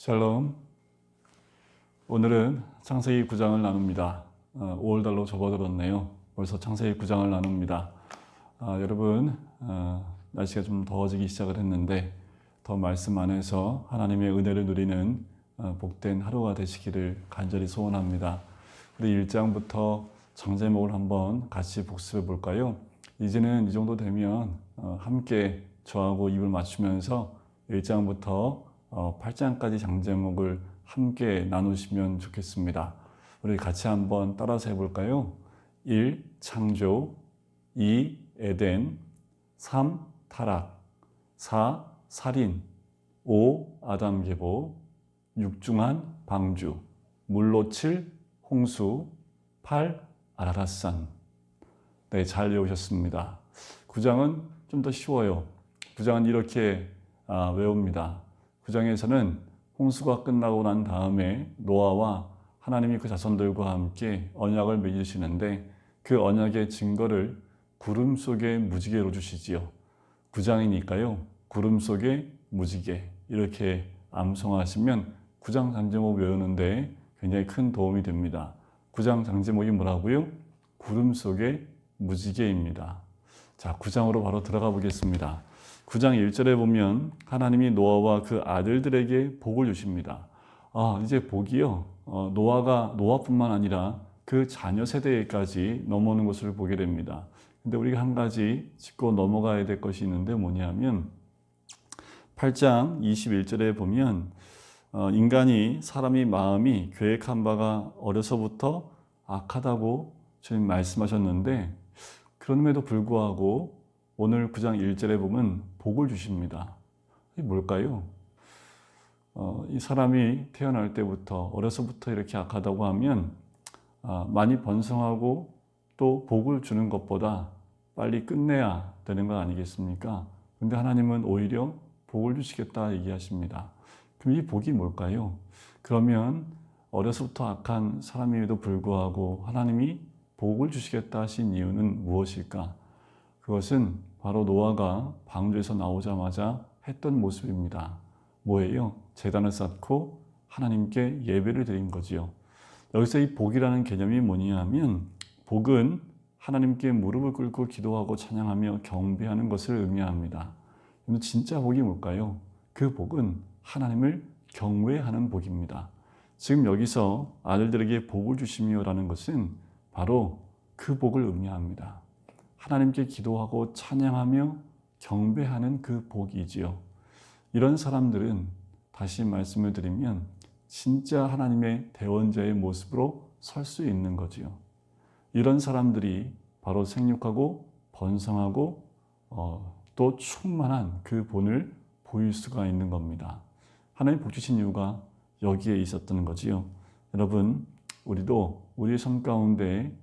샬롬. 오늘은 창세기 9장을 나눕니다. 5월달로 접어들었네요. 벌써 창세기 9장을 나눕니다. 여러분, 날씨가 좀 더워지기 시작을 했는데 더 말씀 안에서 하나님의 은혜를 누리는 복된 하루가 되시기를 간절히 소원합니다. 우리 1장부터 장제목을 한번 같이 복습해 볼까요? 이제는 이 정도 되면 함께 저하고 입을 맞추면서 1장부터 8장까지 장제목을 함께 나누시면 좋겠습니다. 우리 같이 한번 따라서 해볼까요? 1. 창조, 2. 에덴, 3. 타락, 4. 살인, 5. 아담 계보, 6. 중한 방주, 물로 칠 홍수, 8. 아라랏산. 네, 잘 외우셨습니다. 9장은 좀 더 쉬워요. 9장은 이렇게 외웁니다. 9장에서는 홍수가 끝나고 난 다음에 노아와 하나님이 그 자손들과 함께 언약을 맺으시는데 그 언약의 증거를 구름 속의 무지개로 주시지요. 9장이니까요. 구름 속의 무지개 이렇게 암송하시면 9장 장제목 외우는데 굉장히 큰 도움이 됩니다. 9장 장제목이 뭐라고요? 구름 속의 무지개입니다. 자, 9장으로 바로 들어가 보겠습니다. 9장 1절에 보면 하나님이 노아와 그 아들들에게 복을 주십니다. 이제 복이요. 노아뿐만 아니라 그 자녀 세대까지 넘어오는 것을 보게 됩니다. 근데 우리가 한 가지 짚고 넘어가야 될 것이 있는데 뭐냐면 8장 21절에 보면 인간이 사람이 마음이 계획한 바가 어려서부터 악하다고 주님 말씀하셨는데 그럼에도 불구하고 오늘 9장 1절에 보면 복을 주십니다. 이게 뭘까요? 이 사람이 태어날 때부터 어려서부터 이렇게 악하다고 하면 많이 번성하고 또 복을 주는 것보다 빨리 끝내야 되는 것 아니겠습니까? 근데 하나님은 오히려 복을 주시겠다 얘기하십니다. 그럼 이 복이 뭘까요? 그러면 어려서부터 악한 사람임에도 불구하고 하나님이 복을 주시겠다 하신 이유는 무엇일까? 그것은 바로 노아가 방주에서 나오자마자 했던 모습입니다. 뭐예요? 제단을 쌓고 하나님께 예배를 드린 거지요. 여기서 이 복이라는 개념이 뭐냐면 복은 하나님께 무릎을 꿇고 기도하고 찬양하며 경배하는 것을 의미합니다. 그럼 진짜 복이 뭘까요? 그 복은 하나님을 경외하는 복입니다. 지금 여기서 아들들에게 복을 주시며라는 것은 바로 그 복을 의미합니다. 하나님께 기도하고 찬양하며 경배하는 그 복이지요. 이런 사람들은 다시 말씀을 드리면 진짜 하나님의 대원자의 모습으로 설 수 있는 거지요. 이런 사람들이 바로 생육하고 번성하고 또 충만한 그 본을 보일 수가 있는 겁니다. 하나님 복 주신 이유가 여기에 있었던 거지요. 여러분, 우리도 우리의 삶 가운데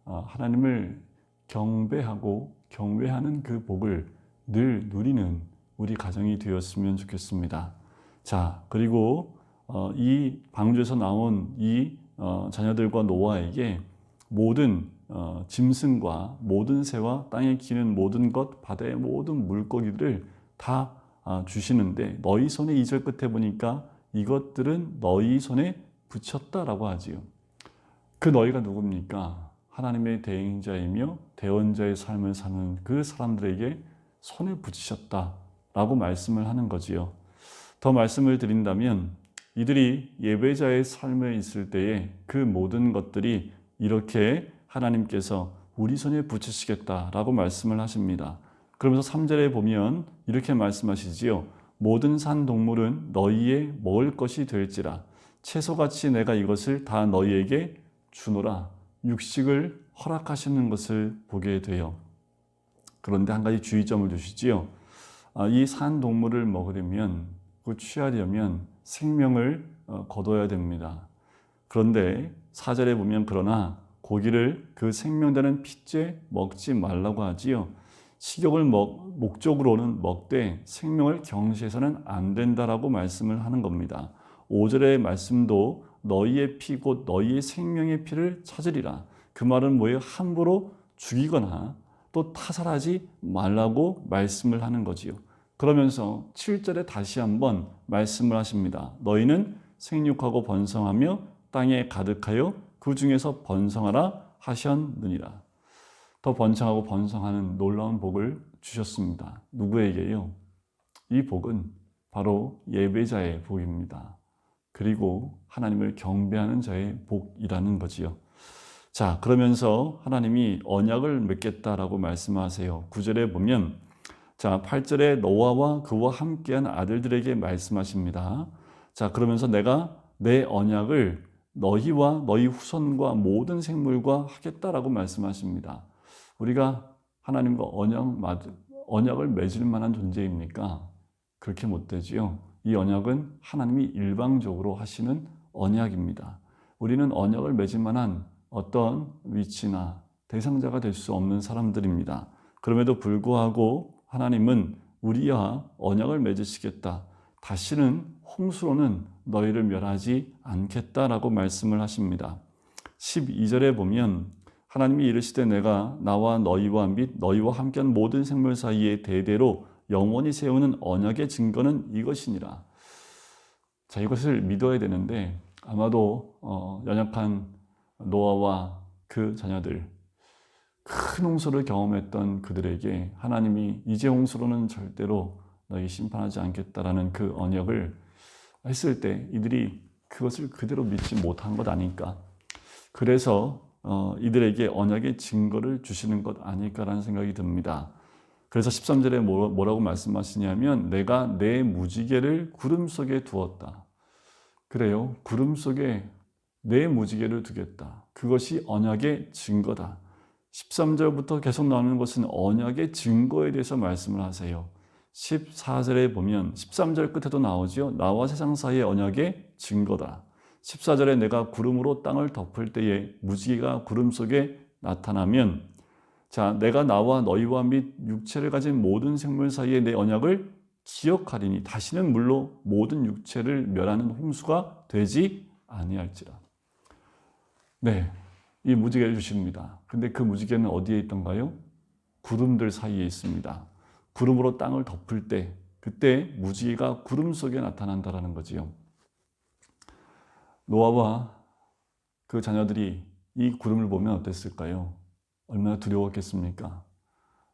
하나님을 경배하고 경외하는 그 복을 늘 누리는 우리 가정이 되었으면 좋겠습니다. 자, 그리고 이 방주에서 나온 이 자녀들과 노아에게 모든 짐승과 모든 새와 땅에 기는 모든 것, 바다의 모든 물고기들을 다 주시는데 너희 손에 2절 끝에 보니까 이것들은 너희 손에 붙였다라고 하지요. 그 너희가 누굽니까? 하나님의 대행자이며 대원자의 삶을 사는 그 사람들에게 손을 붙이셨다라고 말씀을 하는 거지요. 더 말씀을 드린다면 이들이 예배자의 삶에 있을 때에 그 모든 것들이 이렇게 하나님께서 우리 손에 붙이시겠다라고 말씀을 하십니다. 그러면서 3절에 보면 이렇게 말씀하시지요. 모든 산 동물은 너희의 먹을 것이 될지라 채소같이 내가 이것을 다 너희에게 주노라. 육식을 허락하시는 것을 보게 돼요. 그런데 한 가지 주의점을 주시지요. 이 산 동물을 먹으려면, 취하려면 생명을 거둬야 됩니다. 그런데 4절에 보면 그러나 고기를 그 생명되는 핏째 먹지 말라고 하지요. 식욕을 목적으로는 먹되 생명을 경시해서는 안 된다라고 말씀을 하는 겁니다. 5절의 말씀도 너희의 피 곧 너희의 생명의 피를 찾으리라. 그 말은 뭐예요? 함부로 죽이거나 또 타살하지 말라고 말씀을 하는 거지요. 그러면서 7절에 다시 한번 말씀을 하십니다. 너희는 생육하고 번성하며 땅에 가득하여 그 중에서 번성하라 하셨느니라. 더 번창하고 번성하는 놀라운 복을 주셨습니다. 누구에게요? 이 복은 바로 예배자의 복입니다. 그리고 하나님을 경배하는 자의 복이라는 거지요. 자, 그러면서 하나님이 언약을 맺겠다라고 말씀하세요. 9절에 보면, 자, 8절에 노아와 그와 함께한 아들들에게 말씀하십니다. 자, 그러면서 내가 내 언약을 너희와 너희 후손과 모든 생물과 하겠다라고 말씀하십니다. 우리가 하나님과 언약을 맺을 만한 존재입니까? 그렇게 못 되지요. 이 언약은 하나님이 일방적으로 하시는 언약입니다. 우리는 언약을 맺을 만한 어떤 위치나 대상자가 될 수 없는 사람들입니다. 그럼에도 불구하고 하나님은 우리와 언약을 맺으시겠다. 다시는 홍수로는 너희를 멸하지 않겠다라고 말씀을 하십니다. 12절에 보면 하나님이 이르시되 내가 나와 너희와 및 너희와 함께한 모든 생물 사이에 대대로 영원히 세우는 언약의 증거는 이것이니라. 자, 이것을 믿어야 되는데 아마도 연약한 노아와 그 자녀들, 큰 홍수를 경험했던 그들에게 하나님이 이제 홍수로는 절대로 너희 심판하지 않겠다라는 그 언약을 했을 때 이들이 그것을 그대로 믿지 못한 것 아닐까. 그래서 이들에게 언약의 증거를 주시는 것 아닐까라는 생각이 듭니다. 그래서 13절에 뭐라고 말씀하시냐면 내가 내 무지개를 구름 속에 두었다. 그래요. 구름 속에 내 무지개를 두겠다. 그것이 언약의 증거다. 13절부터 계속 나오는 것은 언약의 증거에 대해서 말씀을 하세요. 14절에 보면 13절 끝에도 나오죠. 나와 세상 사이의 언약의 증거다. 14절에 내가 구름으로 땅을 덮을 때에 무지개가 구름 속에 나타나면 자, 내가 나와 너희와 및 육체를 가진 모든 생물 사이에 내 언약을 기억하리니 다시는 물로 모든 육체를 멸하는 홍수가 되지 아니할지라. 네, 이 무지개를 주십니다. 근데 그 무지개는 어디에 있던가요? 구름들 사이에 있습니다. 구름으로 땅을 덮을 때 그때 무지개가 구름 속에 나타난다라는 거지요. 노아와 그 자녀들이 이 구름을 보면 어땠을까요? 얼마나 두려웠겠습니까?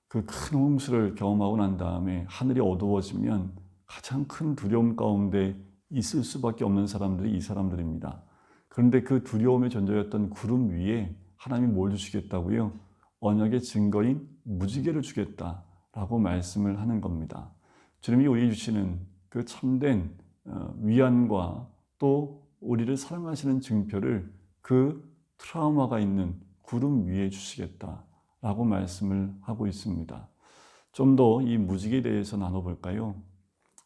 그 큰 홍수를 경험하고 난 다음에 하늘이 어두워지면 가장 큰 두려움 가운데 있을 수밖에 없는 사람들이 이 사람들입니다. 그런데 그 두려움의 전조였던 구름 위에 하나님이 뭘 주시겠다고요? 언약의 증거인 무지개를 주겠다라고 말씀을 하는 겁니다. 주님이 우리 주시는 그 참된 위안과 또 우리를 사랑하시는 증표를 그 트라우마가 있는 구름 위에 주시겠다라고 말씀을 하고 있습니다. 좀 더 이 무지개에 대해서 나눠볼까요?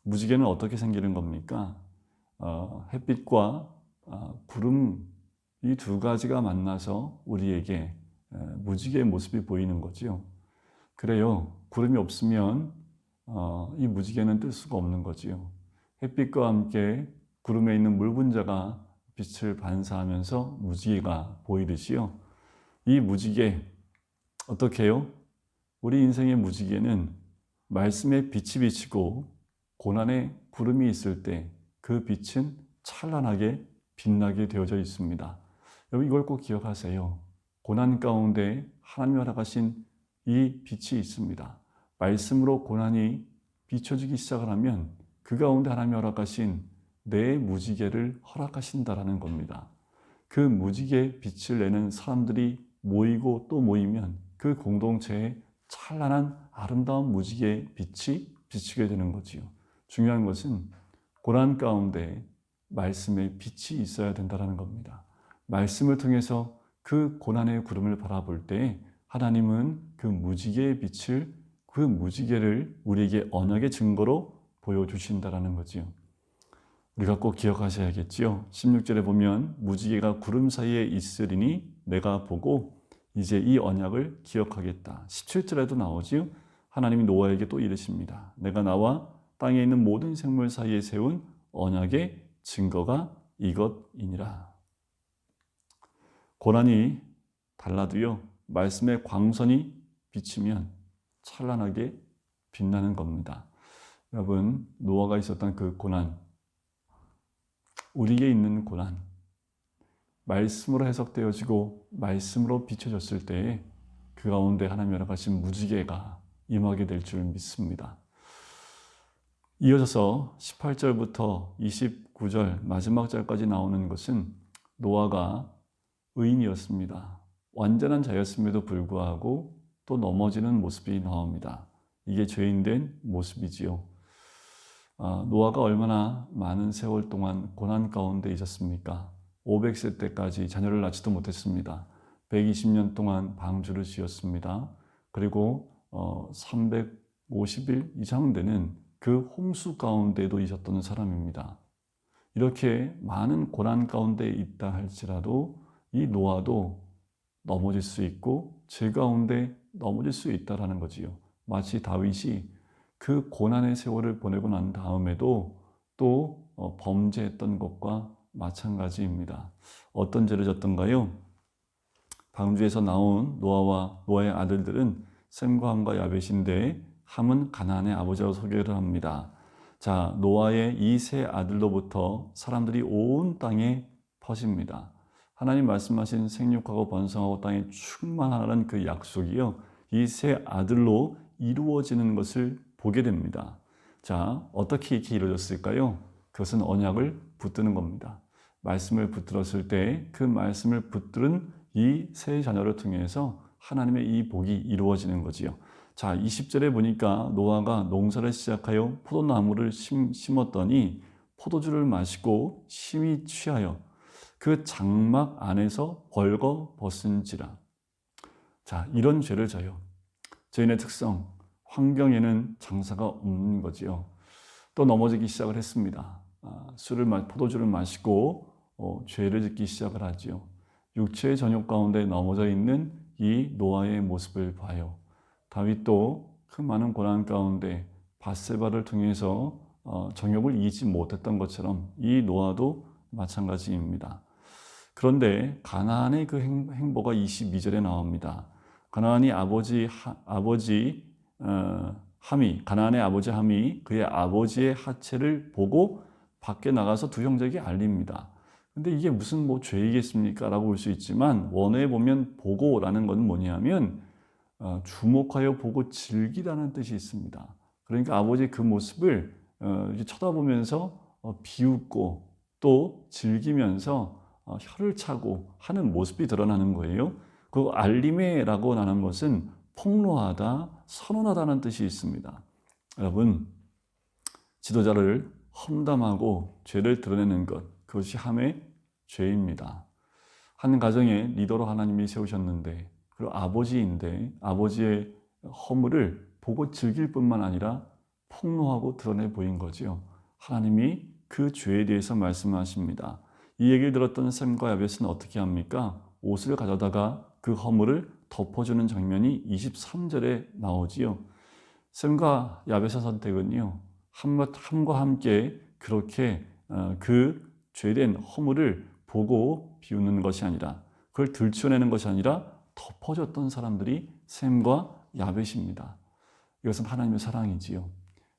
무지개는 어떻게 생기는 겁니까? 햇빛과 구름 이 두 가지가 만나서 우리에게 무지개의 모습이 보이는 거죠. 그래요. 구름이 없으면 이 무지개는 뜰 수가 없는 거지요. 햇빛과 함께 구름에 있는 물 분자가 빛을 반사하면서 무지개가 보이듯이요. 이 무지개 어떻게 해요? 우리 인생의 무지개는 말씀의 빛이 비치고 고난의 구름이 있을 때 그 빛은 찬란하게 빛나게 되어져 있습니다. 여러분 이걸 꼭 기억하세요. 고난 가운데 하나님이 허락하신 이 빛이 있습니다. 말씀으로 고난이 비춰지기 시작을 하면 그 가운데 하나님이 허락하신 내 무지개를 허락하신다라는 겁니다. 그 무지개 빛을 내는 사람들이 모이고 또 모이면 그 공동체에 찬란한 아름다운 무지개 빛이 비치게 되는 거지요. 중요한 것은 고난 가운데 말씀의 빛이 있어야 된다는 겁니다. 말씀을 통해서 그 고난의 구름을 바라볼 때 하나님은 그 무지개의 빛을 그 무지개를 우리에게 언약의 증거로 보여주신다는 거지요. 우리가 꼭 기억하셔야겠지요. 16절에 보면 무지개가 구름 사이에 있으리니 내가 보고 이제 이 언약을 기억하겠다. 17절에도 나오지요. 하나님이 노아에게 또 이르십니다. 내가 나와 땅에 있는 모든 생물 사이에 세운 언약의 증거가 이것이니라. 고난이 달라도요. 말씀의 광선이 비치면 찬란하게 빛나는 겁니다. 여러분, 노아가 있었던 그 고난, 우리에게 있는 고난, 말씀으로 해석되어지고 말씀으로 비춰졌을 때에 그 가운데 하나님이 허락하신 무지개가 임하게 될 줄 믿습니다. 이어져서 18절부터 29절 마지막 절까지 나오는 것은 노아가 의인이었습니다. 완전한 자였음에도 불구하고 또 넘어지는 모습이 나옵니다. 이게 죄인된 모습이지요. 노아가 얼마나 많은 세월 동안 고난 가운데 있었습니까? 500세 때까지 자녀를 낳지도 못했습니다. 120년 동안 방주를 지었습니다. 그리고 350일 이상 되는 그 홍수 가운데도 있었던 사람입니다. 이렇게 많은 고난 가운데 있다 할지라도 이 노아도 넘어질 수 있고 죄 가운데 넘어질 수 있다라는 거지요. 마치 다윗이 그 고난의 세월을 보내고 난 다음에도 또 범죄했던 것과 마찬가지입니다. 어떤 죄를 졌던가요? 방주에서 나온 노아와 노아의 아들들은 셈과 함과 야벳인데 함은 가나안의 아버지라고 소개를 합니다. 자, 노아의 이 세 아들로부터 사람들이 온 땅에 퍼집니다. 하나님 말씀하신 생육하고 번성하고 땅에 충만하라는 그 약속이요, 이 세 아들로 이루어지는 것을 보게 됩니다. 자, 어떻게 이렇게 이루어졌을까요? 그것은 언약을 붙드는 겁니다. 말씀을 붙들었을 때 그 말씀을 붙들은 이 세 자녀를 통해서 하나님의 이 복이 이루어지는 거지요. 자, 20절에 보니까 노아가 농사를 시작하여 포도나무를 심었더니 포도주를 마시고 심히 취하여 그 장막 안에서 벌거벗은지라. 자, 이런 죄를 져요. 죄인의 특성, 환경에는 장사가 없는 거지요. 또 넘어지기 시작을 했습니다. 포도주를 마시고 죄를 짓기 시작을 하지요. 육체의 전욕 가운데 넘어져 있는 이 노아의 모습을 봐요. 다윗도 그 많은 고난 가운데 밧세바를 통해서 정욕을 이기지 못했던 것처럼 이 노아도 마찬가지입니다. 그런데 가나안의 그 행보가 22절에 나옵니다. 가나안의 아버지 함이 그의 아버지의 하체를 보고 밖에 나가서 두 형제에게 알립니다. 근데 이게 무슨 죄이겠습니까? 라고 볼 수 있지만 원어에 보면 보고라는 건 뭐냐면 주목하여 보고 즐기라는 뜻이 있습니다. 그러니까 아버지의 그 모습을 쳐다보면서 비웃고 또 즐기면서 혀를 차고 하는 모습이 드러나는 거예요. 그 알리메라고 하는 것은 폭로하다, 선언하다는 뜻이 있습니다. 여러분, 지도자를 험담하고 죄를 드러내는 것, 그것이 함의 죄입니다. 한 가정의 리더로 하나님이 세우셨는데, 그리고 아버지인데 아버지의 허물을 보고 즐길 뿐만 아니라 폭로하고 드러내 보인 거지요. 하나님이 그 죄에 대해서 말씀하십니다. 이 얘기를 들었던 셈과 야벳은 어떻게 합니까? 옷을 가져다가 그 허물을 덮어주는 장면이 23절에 나오지요. 셈과 야벳의 선택은요, 함과 함께 그렇게 그 죄된 허물을 보고 비우는 것이 아니라, 그걸 들춰내는 것이 아니라 덮어줬던 사람들이 셈과 야벳입니다. 이것은 하나님의 사랑이지요.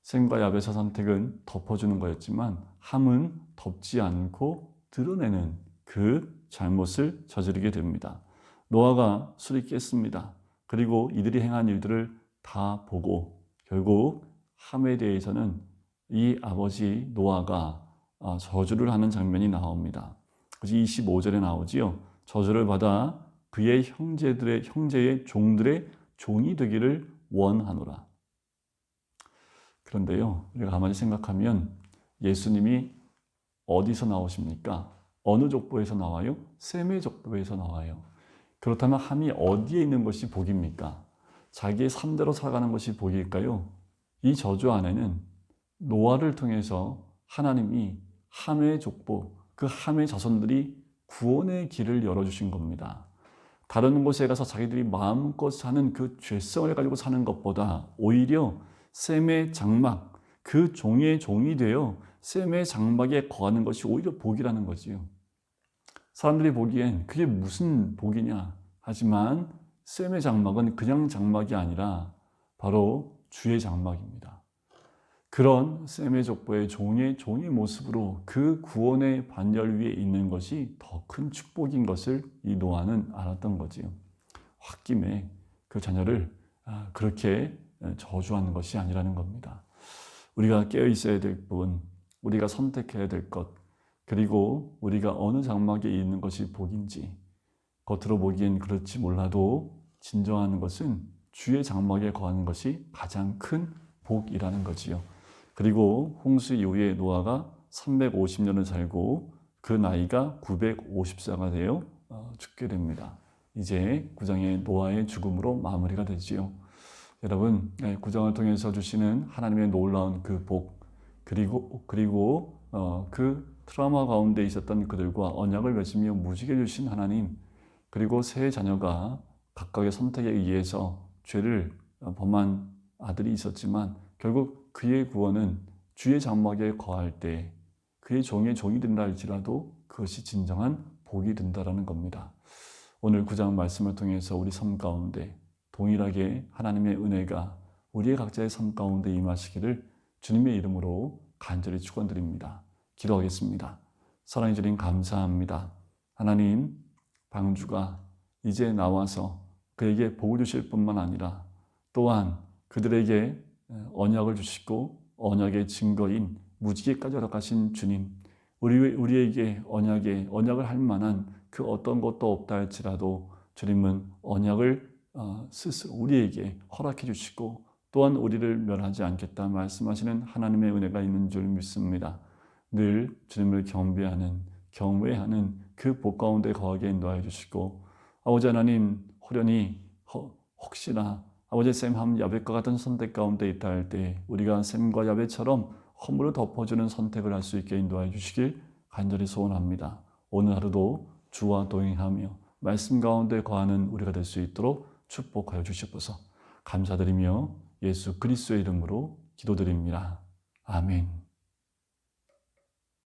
셈과 야벳의 선택은 덮어주는 거였지만 함은 덮지 않고 드러내는 그 잘못을 저지르게 됩니다. 노아가 술이 깼습니다. 그리고 이들이 행한 일들을 다 보고 결국 함에 대해서는 이 아버지 노아가 저주를 하는 장면이 나옵니다. 25절에 나오지요. 저주를 받아 그의 형제의 종들의 종이 되기를 원하노라. 그런데요, 우리가 가만히 생각하면 예수님이 어디서 나오십니까? 어느 족보에서 나와요? 셈의 족보에서 나와요. 그렇다면 함이 어디에 있는 것이 복입니까? 자기의 삶대로 살아가는 것이 복일까요? 이 저주 안에는 노아를 통해서 하나님이 함의 족보, 그 함의 자손들이 구원의 길을 열어주신 겁니다. 다른 곳에 가서 자기들이 마음껏 사는 그 죄성을 가지고 사는 것보다 오히려 셈의 장막, 그 종의 종이 되어 셈의 장막에 거하는 것이 오히려 복이라는 거지요. 사람들이 보기엔 그게 무슨 복이냐 하지만 셈의 장막은 그냥 장막이 아니라 바로 주의 장막입니다. 그런 셈의 족보의 종의 모습으로 그 구원의 반열 위에 있는 것이 더 큰 축복인 것을 이 노아는 알았던 거지요. 홧김에 그 자녀를 그렇게 저주하는 것이 아니라는 겁니다. 우리가 깨어 있어야 될 부분, 우리가 선택해야 될 것, 그리고 우리가 어느 장막에 있는 것이 복인지, 겉으로 보기엔 그렇지 몰라도 진정한 것은 주의 장막에 거하는 것이 가장 큰 복이라는 거지요. 그리고 홍수 이후에 노아가 350년을 살고 그 나이가 950세가 되어 죽게 됩니다. 이제 9장의 노아의 죽음으로 마무리가 되지요. 여러분, 9장을 통해서 주시는 하나님의 놀라운 그 복, 그리고 그 트라우마 가운데 있었던 그들과 언약을 맺으며 무지개 주신 하나님, 그리고 세 자녀가 각각의 선택에 의해서 죄를 범한 아들이 있었지만 결국 그의 구원은 주의 장막에 거할 때 그의 종이 된다 할지라도 그것이 진정한 복이 된다라는 겁니다. 오늘 9장 말씀을 통해서 우리 삶 가운데 동일하게 하나님의 은혜가 우리의 각자의 삶 가운데 임하시기를 주님의 이름으로 간절히 축원드립니다. 기도하겠습니다. 사랑해 주님 감사합니다. 하나님, 방주가 이제 나와서 그에게 복을 주실 뿐만 아니라 또한 그들에게 언약을 주시고 언약의 증거인 무지개까지 허락하신 주님, 우리에게 언약을 할 만한 그 어떤 것도 없다 할지라도 주님은 언약을 스스로 우리에게 허락해 주시고 또한 우리를 멸하지 않겠다 말씀하시는 하나님의 은혜가 있는 줄 믿습니다. 늘 주님을 경외하는 그 복 가운데 거하게 인도하여 주시고 아버지 하나님, 호련히 혹시나 아버지 샘 야벳과 같은 선택 가운데 있다 할 때 우리가 샘과 야벳처럼 허물을 덮어주는 선택을 할 수 있게 인도하여 주시길 간절히 소원합니다. 오늘 하루도 주와 동행하며 말씀 가운데 거하는 우리가 될 수 있도록 축복하여 주시옵소서. 감사드리며 예수 그리스도의 이름으로 기도드립니다. 아멘.